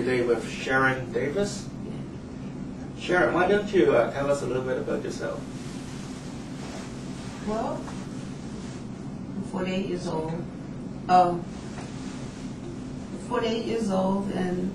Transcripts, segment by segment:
today with Sharon Davis. Sharon, why don't you tell us a little bit about yourself? Well, I'm 48 years old. 48 years old, and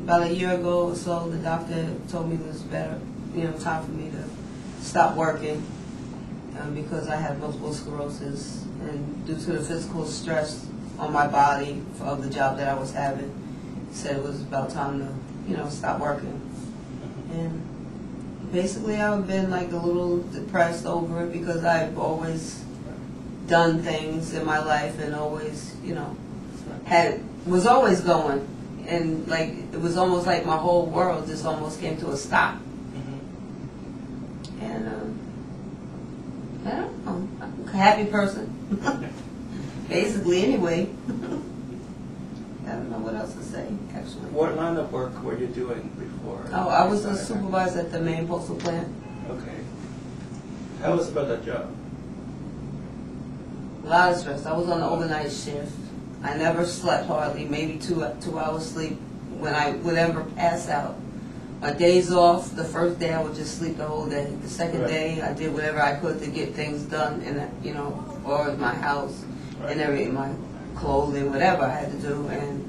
about a year ago or so, the doctor told me it was better, time for me to stop working because I had multiple sclerosis, and due to the physical stress on my body of the job that I was having, he said it was about time to, stop working. And basically, I've been like a little depressed over it because I've always done things in my life and always, was always going. And like it was almost like my whole world just almost came to a stop. And I don't know, I'm a happy person, basically. Anyway, I don't know what else to say actually. What line of work were you doing before? Oh, I was a supervisor at the main postal plant. Okay. Tell us about that job. A lot of stress. I was on the overnight shift. I never slept hardly, maybe two hours sleep when I would ever pass out. My days off, the first day I would just sleep the whole day. The second day I did whatever I could to get things done, and or my house and everything, my clothing, whatever I had to do, and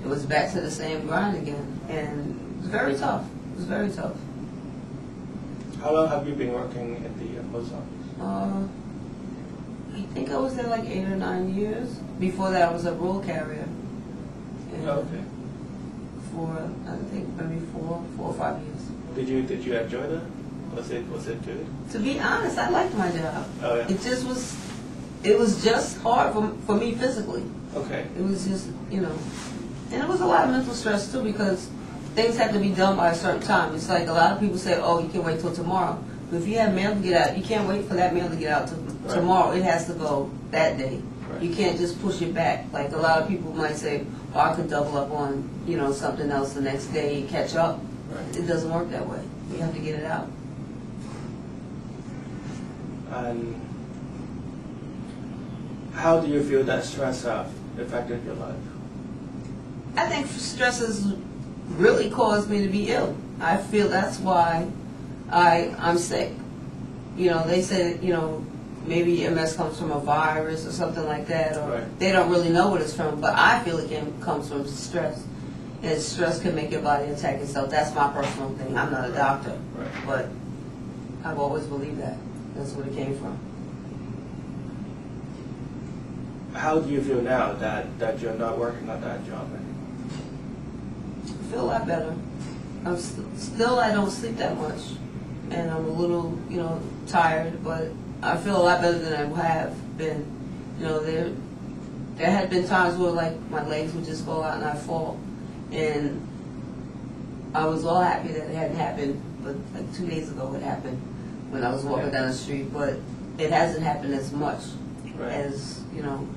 it was back to the same grind again. And it was very tough. It was very tough. How long have you been working at the post office? I think I was there like 8 or 9 years. Before that, I was a roll carrier. And Okay. For I think maybe 4 or 5 years. Did you enjoy that? Was it good? To be honest, I liked my job. Oh yeah. It was just hard for me physically. Okay. It was just and it was a lot of mental stress too because things had to be done by a certain time. It's like a lot of people say, oh, you can wait till tomorrow. But if you have mail to get out, you can't wait for that mail to get out tomorrow. It has to go that day. Right. You can't just push it back. Like a lot of people might say, oh, I could double up on, something else the next day and catch up. Right. It doesn't work that way. You have to get it out. And how do you feel that stress have affected your life? I think stress has really caused me to be ill. I feel that's why I'm sick. They say, maybe MS comes from a virus or something like that, or they don't really know what it's from, but I feel it comes from stress. And stress can make your body attack itself. That's my personal thing. I'm not a doctor, but I've always believed that. That's where it came from. How do you feel now that you're not working at that job anymore? I feel a lot better. I don't sleep that much, and I'm a little, tired, but I feel a lot better than I have been. There had been times where like my legs would just go out and I'd fall, and I was all happy that it hadn't happened, but like 2 days ago it happened when I was walking down the street, but it hasn't happened as much as,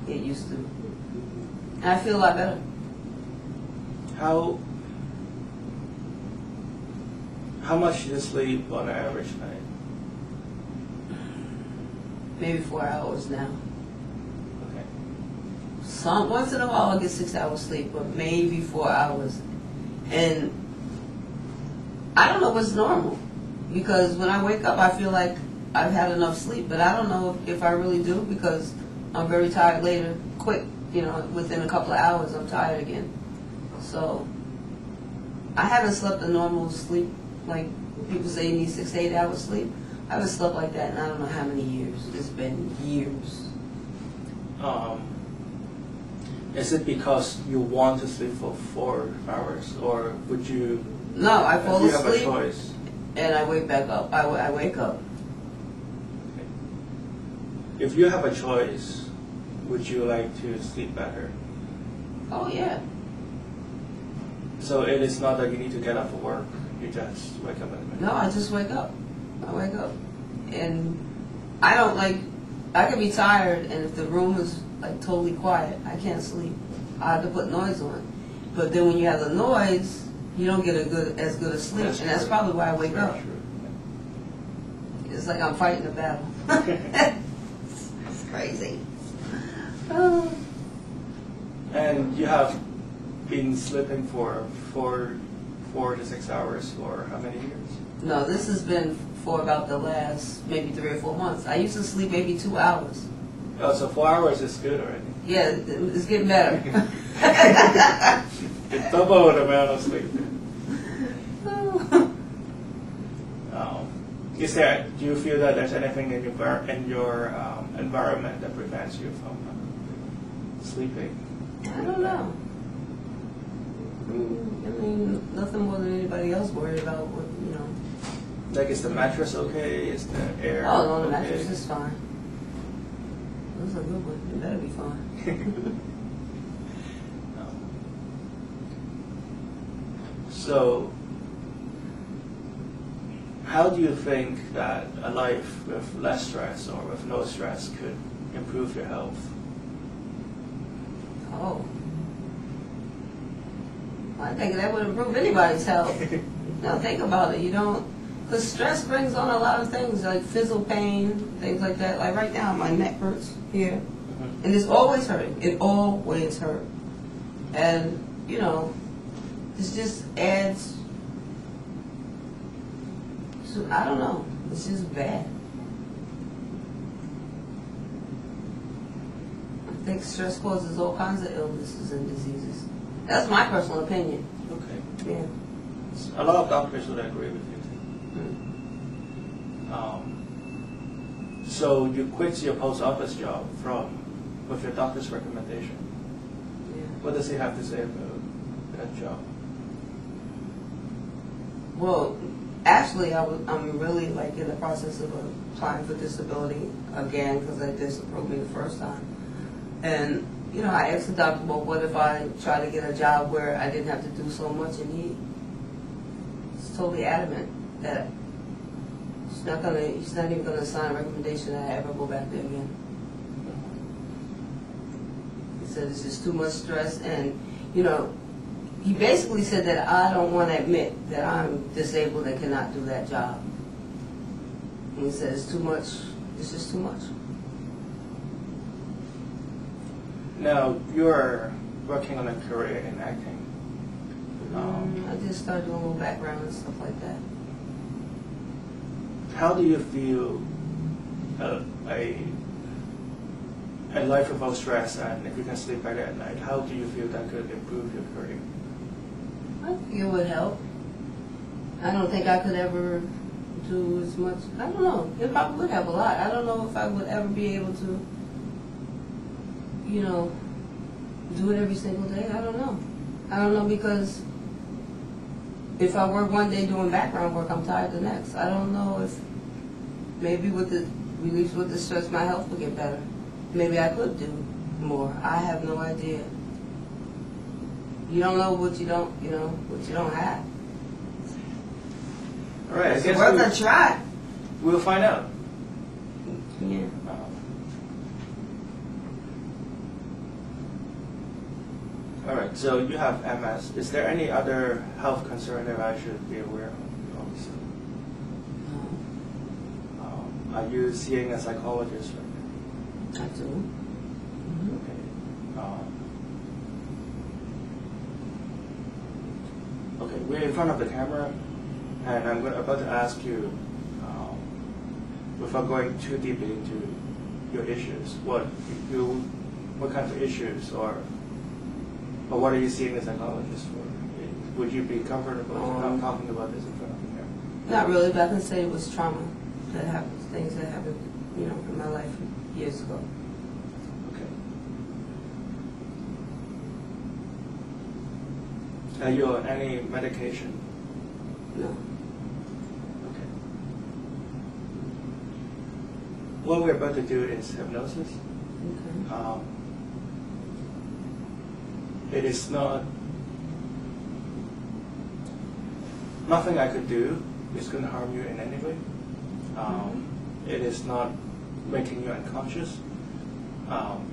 it used to. And I feel a lot better. How much do you sleep on an average night? Maybe 4 hours now. Okay. Once in a while I'll get 6 hours sleep, but maybe 4 hours. And I don't know what's normal, because when I wake up I feel like I've had enough sleep, but I don't know if I really do, because I'm very tired later, quick, within a couple of hours I'm tired again. So I haven't slept a normal sleep, like people say you need 6 to 8 hours sleep. I haven't slept like that in I don't know how many years. It's been years. Is it because you want to sleep for 4 hours, or would you? No, I fall asleep. You have a choice. And I wake back up. I wake up. If you have a choice, would you like to sleep better? Oh yeah. So it is not that you need to get up for work. You just wake up in the middle. No, I just wake up. I wake up, and I don't like. I can be tired, and if the room is like totally quiet, I can't sleep. I have to put noise on. But then when you have the noise, you don't get as good a sleep, and that's probably why I wake up. It's like I'm fighting a battle. It's crazy. And you have been sleeping for 4 to 6 hours for how many years? No, this has been for about the last maybe 3 or 4 months. I used to sleep maybe 2 hours. Oh, so 4 hours is good already. Yeah, it's getting better. It's double the amount of sleep. Do you feel that there's anything in your environment that prevents you from sleeping? I don't know. I mean, nothing more than anybody else worried about what, you know. Like, is the mattress okay? Is the air Oh, no, the okay? mattress is fine. That's a good one. It better be fine. So, how do you think that a life with less stress or with no stress could improve your health? Oh. I think that would improve anybody's health. Now think about it. You don't, because stress brings on a lot of things like physical pain, things like that. Like right now, my neck hurts here, and it's always hurting. It always hurt, and you know, it just adds. So I don't know. It's just bad. I think stress causes all kinds of illnesses and diseases. That's my personal opinion. Okay. Yeah. A lot of doctors would agree with you. So you quit your post office job with your doctor's recommendation. Yeah. What does he have to say about that job? Well, actually, I'm really like in the process of applying for disability again because they disapproved me the first time. And you know, I asked the doctor, well, what if I try to get a job where I didn't have to do so much? And he's totally adamant that he's not even gonna sign a recommendation that I ever go back there again. He said it's just too much stress, and you know, he basically said that I don't want to admit that I'm disabled and cannot do that job. And he said it's too much. It's just too much. Now, you're working on a career in acting. I just started doing a little background and stuff like that. How do you feel a life without stress, and if you can sleep better at night, how do you feel that could improve your career? I think it would help. I don't think I could ever do as much. I don't know. It probably would help a lot. I don't know if I would ever be able to, you know, do it every single day. I don't know. I don't know because if I work one day doing background work, I'm tired the next. I don't know if maybe with the release with the stress, my health would get better. Maybe I could do more. I have no idea. You don't know what you don't, you know, what you don't have. All right, I guess worth a try. We'll find out. Yeah. All right, so you have MS. Is there any other health concern that I should be aware of? Also? Are you seeing a psychologist right now? I do. Mm-hmm. Okay. Okay, we're in front of the camera, and I'm about to ask you, without going too deep into your issues, what kind of issues or what are you seeing a psychologist for? Would you be comfortable talking about this in front of the camera? Not really, but I can say it was trauma that happened, things that happened, you know, in my life years ago. Okay. Are you on any medication? No. Okay. What we're about to do is hypnosis. Okay. It is nothing I could do is going to harm you in any way. It is not making you unconscious.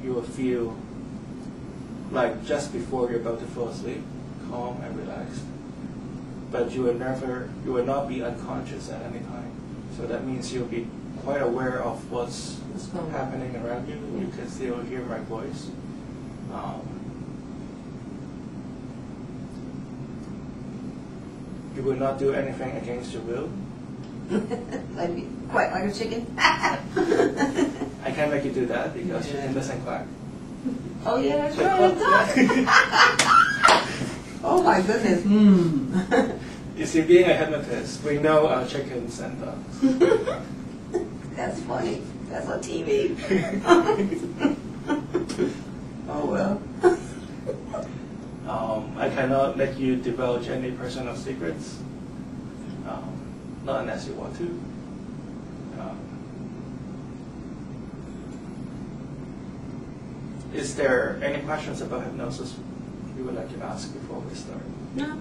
You will feel like just before you're about to fall asleep, calm and relaxed. But you will not be unconscious at any time. So that means you'll be quite aware of what's happening around you. You can still hear my voice. You will not do anything against your will. Quack like a chicken. I can't make you do that because chicken doesn't quack. Oh yeah, that's right. It does. Oh my goodness. You see, being a hypnotist, we know our chickens and dogs. That's funny. That's on TV. Oh well. I cannot let you divulge any personal secrets, not unless you want to. Is there any questions about hypnosis you would like to ask before we start? No.